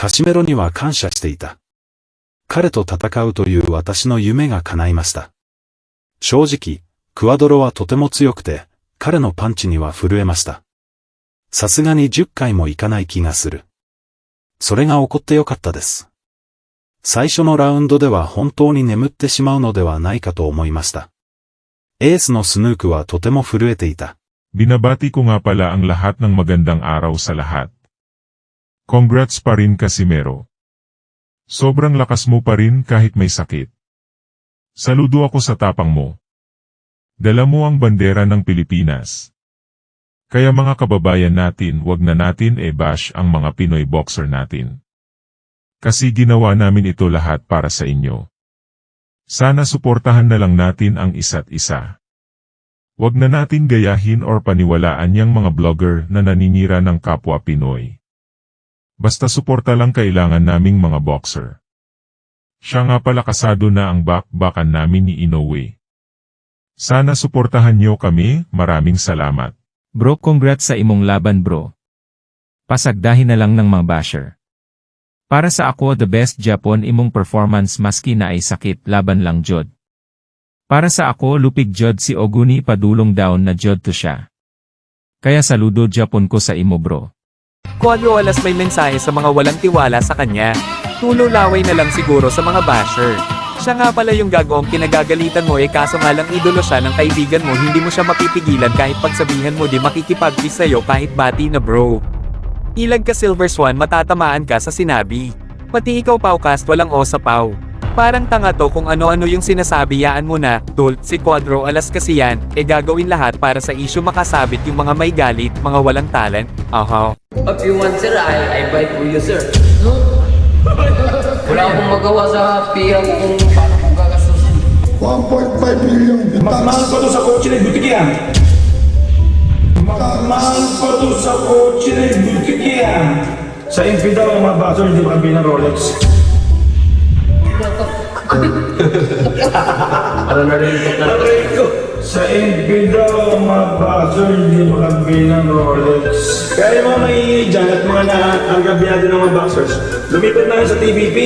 カシメロには感謝していた。彼と戦うという私の夢が叶いました。正直、クアドロはとても強くて、彼のパンチには震えました。さすがに10回もいかない気がする。それが起こってよかったです。最初のラウンドでは本当に眠ってしまうのではないかと思いました。エースのスヌークはとても震えていた。Binabati ko nga pala ang lahat ng magandang araw sa lahat. Congrats pa rin Casimero. Sobrang lakas mo pa rin kahit may sakit. Saludo ako sa tapang mo. Dala mo ang bandera ng Pilipinas. Kaya mga kababayan natin, wag na natin bash ang mga Pinoy boxer natin. Kasi ginawa namin ito lahat para sa inyo. Sana suportahan na lang natin ang isa't isa. Wag na natin gayahin or paniwalaan yang mga blogger na naninira ng kapwa Pinoy. Basta suporta lang kailangan naming mga boxer. Siya nga pala kasado na ang bakbakan namin ni Inoue. Sana suportahan niyo kami, maraming salamat. Bro, congrats sa imong laban bro. Pasagdahin na lang ng mga basher. Para sa ako the best Japon imong performance maski na ay sakit laban lang jod. Para sa ako lupig jod si Oguni padulong down na jod to siya. Kaya saludo Japon ko sa imo bro. Quadro Alas may mensahe sa mga walang tiwala sa kanya. Tululaway na lang siguro sa mga basher. Siya nga pala yung gagawang kinagagalitan mo kaso nga lang idolo siya ng kaibigan mo hindi mo siya mapipigilan kahit pagsabihan mo di makikipag-kiss sa'yo kahit bati na bro. Ilag ka Silver Swan matatamaan ka sa sinabi. Pati ikaw Paucast walang o sa Pau. Parang tanga to kung ano-ano yung sinasabi yaan mo na, tol, si Quadro Alas kasi yan, gagawin lahat para sa issue makasabit yung mga may galit, mga walang talent, aha. If you want sir, I buy for you sir. Wala akong magawa sa piya ko kung paano kong gagastusin. 1.5 million. Mas mahal pa to sa kotse na butik yan. Mas mahal pa to sa kotse na butik yan. Sa MP daw ang mga baso, hindi ba kami ng Rolex? Ano na rin ito ko. Sa MP daw ang mga baso, hindi ba kami ng Rolex? Kaya yung mga maingay dyan at mga naagabiyado ng mga boxers, lumipat na sa TVP.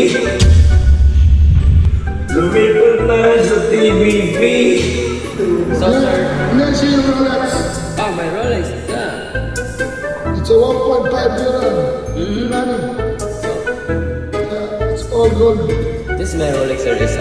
Lumipat na sa TVP. So sir, Let's see your Rolex. oh my Rolex, yeah. It's a 1.5 million. Money. It's all gold. This my Rolex sir is